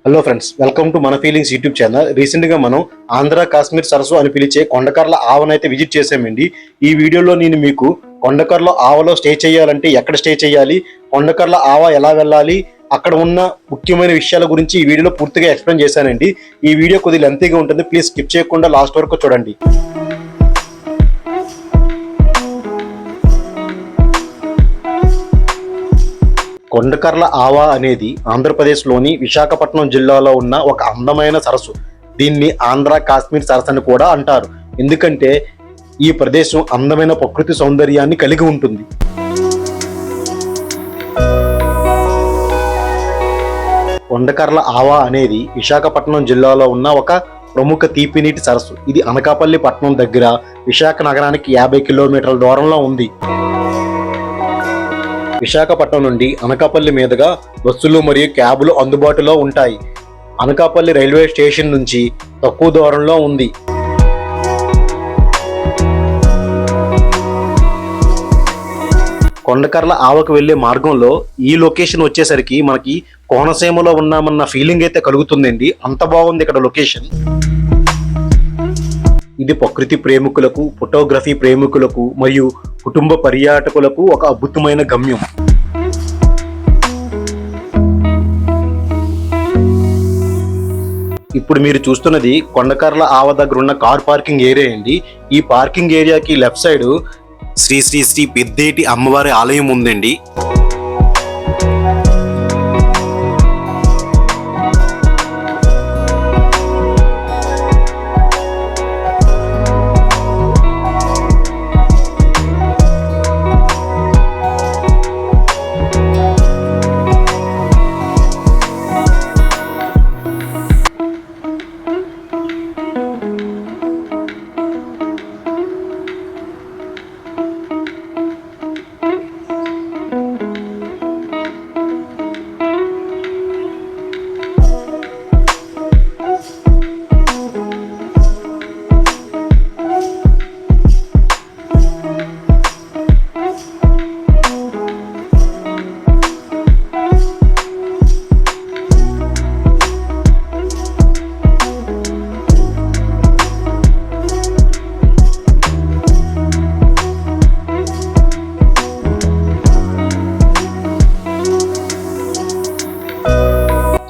Hello friends, welcome to మన feelings YouTube channel. Recent గా మనం ఆంధ్ర కాశ్మీర్ సరస్సు అని పిలిచే కొండకర్ల ఆవనైతే విజిట్ చేసామండి. ఈ వీడియోలో నేను మీకు కొండకర్ల ఆవలో స్టే చేయాలంటే ఎక్కడ స్టే చేయాలి, కొండకర్ల ఆవ ఎలా వెళ్ళాలి, అక్కడ ఉన్న ముఖ్యమైన విషయాల గురించి ఈ వీడియోలో పూర్తిగా ఎక్స్ప్లెయిన్ చేశానండి. ఈ వీడియో కొద్దిగా లెంతీగా ఉంటుంది, ప్లీజ్ స్కిప్ చేయకుండా లాస్ట్ వరకు చూడండి. కొండకర్ల ఆవ అనేది ఆంధ్రప్రదేశ్లోని విశాఖపట్నం జిల్లాలో ఉన్న ఒక అందమైన సరస్సు. దీన్ని ఆంధ్ర కాశ్మీర్ సరస్సు అని కూడా అంటారు, ఎందుకంటే ఈ ప్రదేశం అందమైన ప్రకృతి సౌందర్యాన్ని కలిగి ఉంటుంది. కొండకర్ల ఆవ అనేది విశాఖపట్నం జిల్లాలో ఉన్న ఒక ప్రముఖ తీపినీటి సరస్సు. ఇది అనకాపల్లి పట్టణం దగ్గర విశాఖ నగరానికి 50 కిలోమీటర్ల దూరంలో ఉంది. విశాఖపట్నం నుండి అనకాపల్లి మీదుగా బస్సులు మరియు క్యాబులు అందుబాటులో ఉంటాయి. అనకాపల్లి రైల్వే స్టేషన్ నుంచి తక్కువ దూరంలో ఉంది. కొండకర్ల ఆవకు వెళ్లే మార్గంలో ఈ లొకేషన్ వచ్చేసరికి మనకి కోనసీమలో ఉన్నామన్న ఫీలింగ్ అయితే కలుగుతుందండి. అంత బాగుంది ఇక్కడ లొకేషన్. ఇది ప్రకృతి ప్రేమికులకు, ఫోటోగ్రఫీ ప్రేమికులకు మరియు కుటుంబ పర్యాటకులకు ఒక అద్భుతమైన గమ్యం. ఇప్పుడు మీరు చూస్తున్నది కొండకర్ల ఆవ దగ్గర ఉన్న కార్ పార్కింగ్ ఏరియా అండి. ఈ పార్కింగ్ ఏరియాకి లెఫ్ట్ సైడ్ శ్రీ శ్రీ శ్రీ పెద్దేటి అమ్మవారి ఆలయం ఉందండి.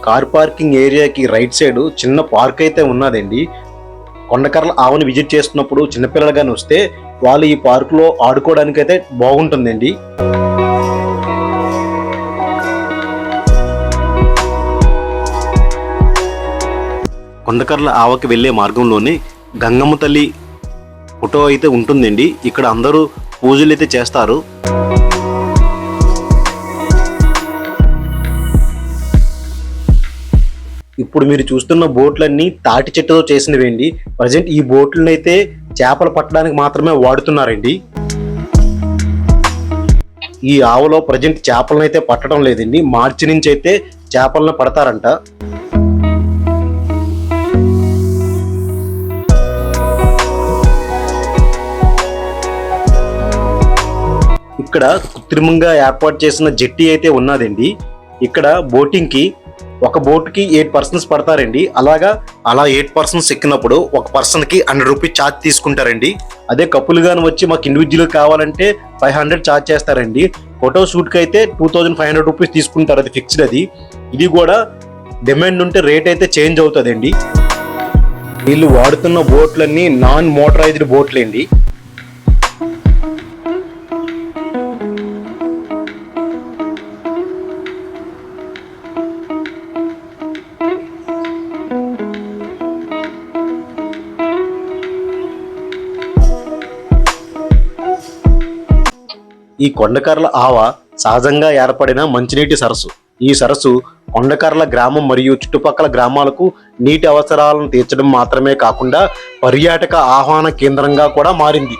కార్ పార్కింగ్ ఏరియాకి రైట్ సైడ్ చిన్న పార్క్ అయితే ఉన్నదండి. కొండకర్ల ఆవని విజిట్ చేస్తున్నప్పుడు చిన్నపిల్లలు కానీ వస్తే వాళ్ళు ఈ పార్కులో ఆడుకోవడానికి అయితే బాగుంటుందండి. కొండకర్ల ఆవకి వెళ్ళే మార్గంలోనే గంగమ్మ తల్లి ఫోటో అయితే ఉంటుందండి. ఇక్కడ అందరూ పూజలు అయితే చేస్తారు. ఇప్పుడు మీరు చూస్తున్న బోట్లన్నీ తాటి చెట్టుతో చేసినవేండి. ప్రజెంట్ ఈ బోట్లను అయితే చేపలు పట్టడానికి మాత్రమే వాడుతున్నారండి. ఈ ఆవలో ప్రజెంట్ చేపలను అయితే పట్టడం లేదండి. మార్చి నుంచి అయితే చేపలను పడతారంట. ఇక్కడ కృత్రిమంగా ఏర్పాటు చేసిన జెట్టి అయితే ఉన్నదండి. ఇక్కడ బోటింగ్ కి ఒక బోట్ కి 8 పర్సన్స్ పడతారండి. అలా 8 పర్సన్స్ ఎక్కినప్పుడు ఒక పర్సన్ కి 100 రూపీస్ ఛార్జ్ తీసుకుంటారండి. అదే కపుల్ గాని వచ్చి మాకు ఇండివిజువల్ కావాలంటే 500 ఛార్జ్ చేస్తారండి. ఫోటో షూట్ కి అయితే 2500 రూపీస్ తీసుకుంటారు, అది ఫిక్స్డ్. ఇది కూడా డిమాండ్ ఉంటే రేట్ అయితే చేంజ్ అవుతుందండి. వీళ్ళు వాడుతున్న బోట్లన్నీ నాన్ మోటరైజ్డ్ బోట్లేండి. ఈ కొండకర్ల ఆవ సహజంగా ఏర్పడిన మంచినీటి సరస్సు. ఈ సరస్సు కొండకర్ల గ్రామం మరియు చుట్టుపక్కల గ్రామాలకు నీటి అవసరాలను తీర్చడం మాత్రమే కాకుండా పర్యాటక ఆహ్వాన కేంద్రంగా కూడా మారింది.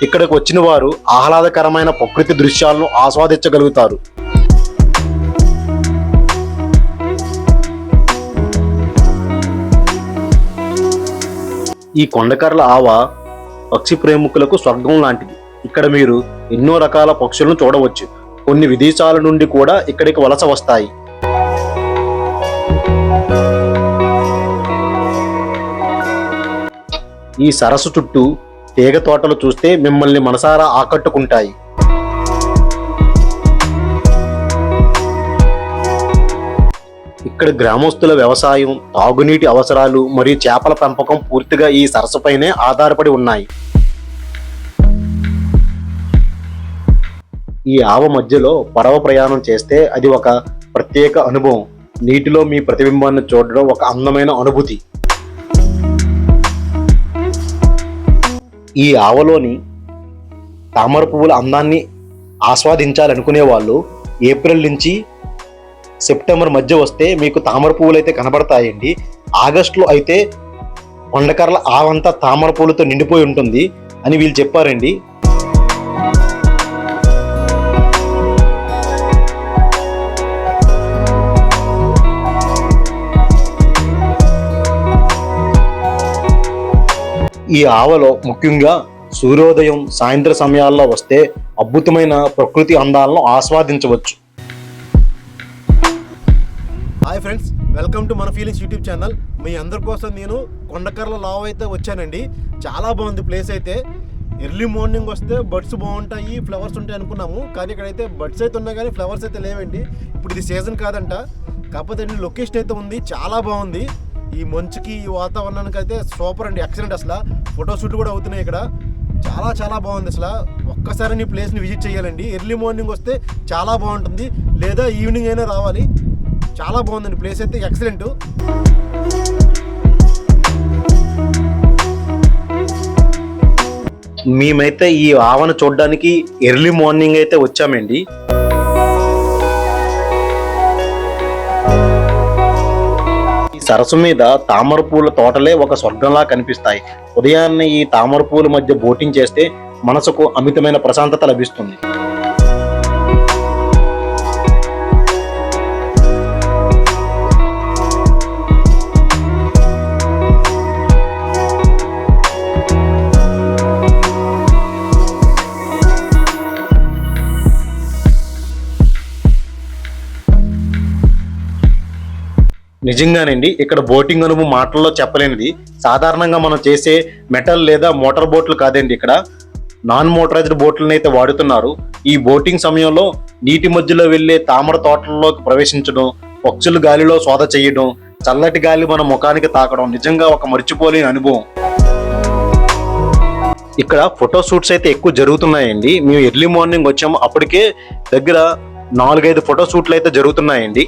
ఇక్కడికి వచ్చిన వారు ఆహ్లాదకరమైన ప్రకృతి దృశ్యాలను ఆస్వాదించగలుగుతారు. ఈ కొండకర్ల ఆవ పక్షి ప్రేమికులకు స్వర్గం లాంటిది. ఇక్కడ మీరు ఎన్నో రకాల పక్షులను చూడవచ్చు. కొన్ని విదేశాల నుండి కూడా ఇక్కడికి వలస వస్తాయి. ఈ సరస్సు చుట్టూ తీగ తోటలు చూస్తే మిమ్మల్ని మనసారా ఆకట్టుకుంటాయి. ఇక్కడ గ్రామస్తుల వ్యవసాయం, తాగునీటి అవసరాలు మరియు చేపల పెంపకం పూర్తిగా ఈ సరస్సుపైనే ఆధారపడి ఉన్నాయి. ఈ ఆవ మధ్యలో పడవ ప్రయాణం చేస్తే అది ఒక ప్రత్యేక అనుభవం. నీటిలో మీ ప్రతిబింబాన్ని చూడడం ఒక అందమైన అనుభూతి. ఈ ఆవలోని తామర పువ్వుల అందాన్ని ఆస్వాదించాలనుకునే వాళ్ళు ఏప్రిల్ నుంచి సెప్టెంబర్ మధ్య వస్తే మీకు తామర పువ్వులు అయితే కనబడతాయండి. ఆగస్టులో అయితే కొండకర్ల ఆవంతా తామర పువ్వులతో నిండిపోయి ఉంటుంది అని వీళ్ళు చెప్పారండి. ఈ ఆవలో ముఖ్యంగా సూర్యోదయం, సాయంత్ర సమయాల్లో వస్తే అద్భుతమైన ప్రకృతి అందాలను ఆస్వాదించవచ్చు. హాయ్ ఫ్రెండ్స్, వెల్కమ్ టు మన ఫీలింగ్స్ యూట్యూబ్ ఛానల్. మీ అందరి కోసం నేను కొండకర్ల లావ్ అయితే వచ్చానండి. చాలా బాగుంది ప్లేస్ అయితే. ఎర్లీ మార్నింగ్ వస్తే బర్డ్స్ బాగుంటాయి, ఫ్లవర్స్ ఉంటాయి అనుకున్నాము. కానీ ఇక్కడైతే బర్డ్స్ అయితే ఉన్నాయి కానీ ఫ్లవర్స్ అయితే లేవండి. ఇప్పుడు ఇది సీజన్ కాదంట. కాకపోతే అండి లొకేషన్ అయితే ఉంది, చాలా బాగుంది. ఈ మంచుకి, ఈ వాతావరణానికి అయితే సూపర్ అండి, ఎక్సలెంట్. అసలు ఫోటోషూట్ కూడా అవుతున్నాయి ఇక్కడ. చాలా చాలా బాగుంది. అసలు ఒక్కసారి ఈ ప్లేస్ని విజిట్ చేయాలండి. ఎర్లీ మార్నింగ్ వస్తే చాలా బాగుంటుంది, లేదా ఈవినింగ్ అయినా రావాలి. చాలా బాగుందండి ప్లేస్ అయితే, ఎక్సలెంట్. మేమైతే ఈ ఆవను చూడడానికి ఎర్లీ మార్నింగ్ అయితే వచ్చామండి. ఈ సరస్సు మీద తామర పూల తోటలే ఒక స్వర్గంలా కనిపిస్తాయి. ఉదయాన్నే ఈ తామర పూల మధ్య బోటింగ్ చేస్తే మనసుకు అమితమైన ప్రశాంతత లభిస్తుంది. నిజంగానండి, ఇక్కడ బోటింగ్ అనుభవం మాటల్లో చెప్పలేనిది. సాధారణంగా మనం చేసే మెటల్ లేదా మోటార్ బోట్లు కాదండి, ఇక్కడ నాన్ మోటరైజ్డ్ బోట్లను అయితే వాడుతున్నారు. ఈ బోటింగ్ సమయంలో నీటి మధ్యలో వెళ్లే తామర తోటల్లోకి ప్రవేశించడం, పక్షులు గాలిలో శోధ చేయడం, చల్లటి గాలి మన ముఖానికి తాకడం నిజంగా ఒక మర్చిపోలేని అనుభవం. ఇక్కడ ఫోటో షూట్స్ అయితే ఎక్కువ జరుగుతున్నాయండి. మేము ఎర్లీ మార్నింగ్ వచ్చాము, అప్పటికే దగ్గర 4-5 ఫోటో షూట్లు అయితే జరుగుతున్నాయండి.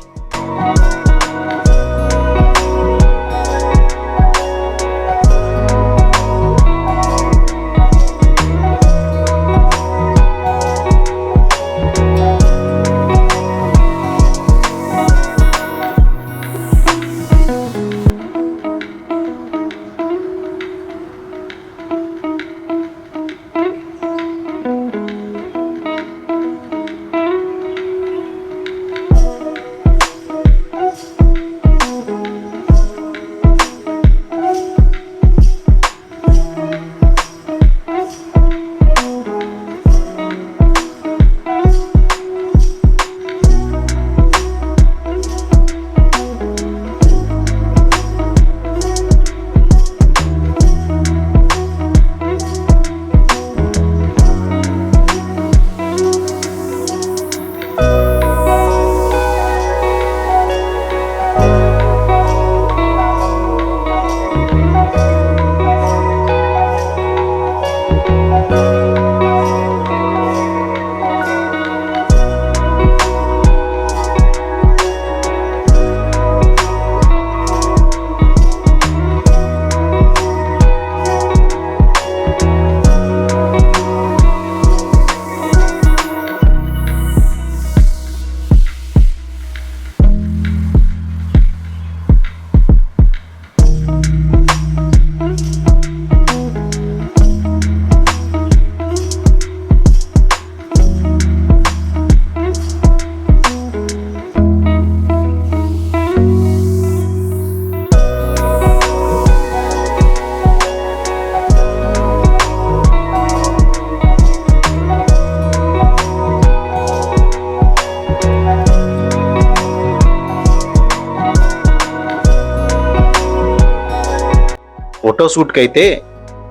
ఫోటో షూట్కి అయితే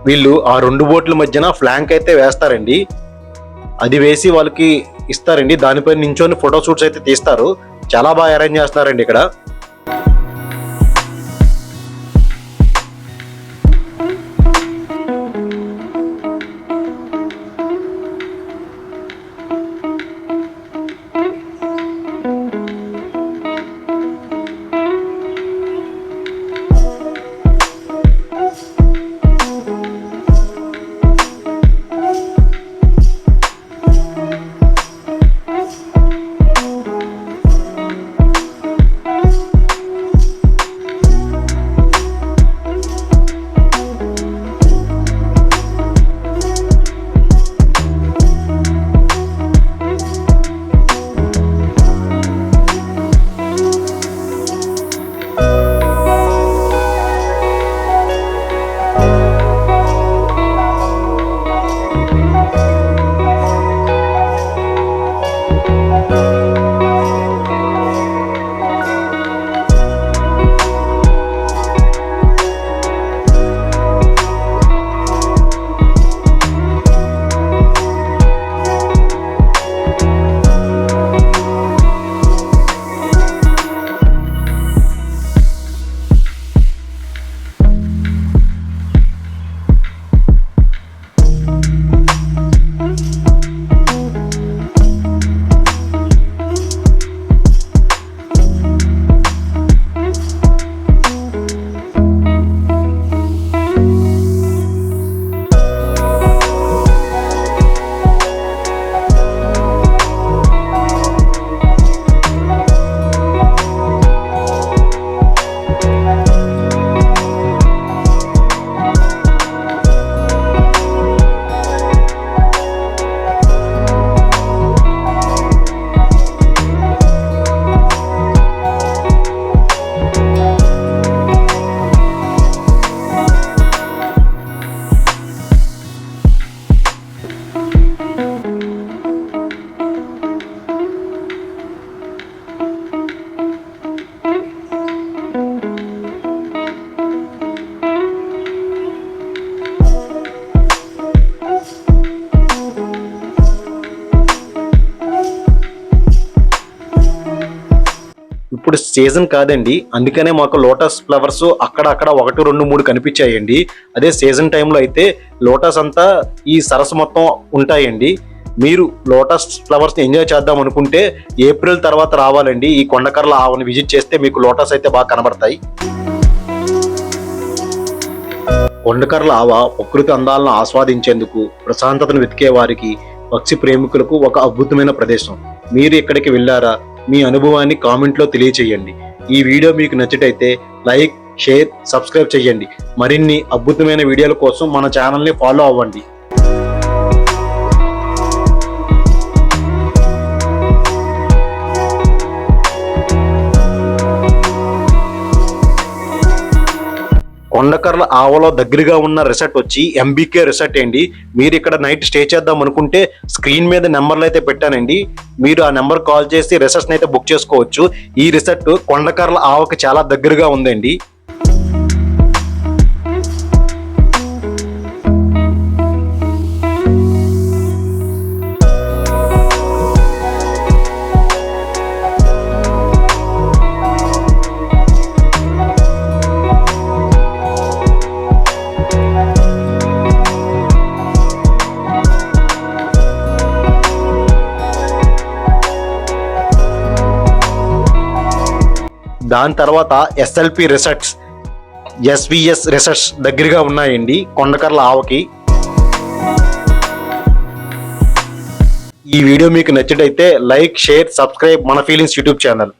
వీళ్ళు ఆ 2 బోట్ల మధ్యన ఫ్లాంక్ అయితే వేస్తారండి. అది వేసి వాళ్ళకి ఇస్తారండి. దానిపై నించొని ఫోటో షూట్స్ అయితే తీస్తారు. చాలా బాగా అరేంజ్ చేస్తారండి ఇక్కడ. ఇప్పుడు సీజన్ కాదండి, అందుకనే మాకు లోటస్ ఫ్లవర్స్ అక్కడ 1, 2, 3 కనిపించాయండి. అదే సీజన్ టైంలో అయితే లోటస్ అంతా ఈ సరస్సు మొత్తం ఉంటాయండి. మీరు లోటస్ ఫ్లవర్స్ ఎంజాయ్ చేద్దాం అనుకుంటే ఏప్రిల్ తర్వాత రావాలండి. ఈ కొండకర్ల ఆవని విజిట్ చేస్తే మీకు లోటస్ అయితే బాగా కనబడతాయి. కొండకర్ల ఆవ ప్రకృతి అందాలను ఆస్వాదించేందుకు, ప్రశాంతతను వెతికే వారికి, పక్షి ప్రేమికులకు ఒక అద్భుతమైన ప్రదేశం. మీరు ఇక్కడికి వెళ్ళారా? మీ అనుభవాన్ని కామెంట్లో తెలియచేయండి. ఈ వీడియో మీకు నచ్చినట్లయితే లైక్, షేర్, సబ్స్క్రైబ్ చేయండి. మరిన్ని అద్భుతమైన వీడియోల కోసం మన ఛానల్ని ఫాలో అవ్వండి. కొండకర్ల ఆవలో దగ్గరగా ఉన్న రిసార్ట్ వచ్చి ఎంబీకే రిసార్ట్ అండి. మీరు ఇక్కడ నైట్ స్టే చేద్దాం అనుకుంటే స్క్రీన్ మీద నెంబర్లు అయితే పెట్టానండి. మీరు ఆ నెంబర్ కాల్ చేసి రిసార్ట్ని అయితే బుక్ చేసుకోవచ్చు. ఈ రిసార్ట్ కొండకర్ల ఆవకి చాలా దగ్గరగా ఉందండి. దాని తర్వాత ఎస్ఎల్పి రిసార్ట్స్, ఎస్విఎస్ రిసార్ట్స్ దగ్గరగా ఉన్నాయండి కొండకర్ల ఆవకి. ఈ వీడియో మీకు నచ్చినట్లయితే లైక్, షేర్, సబ్స్క్రైబ్ మన ఫీలింగ్స్ యూట్యూబ్ ఛానల్.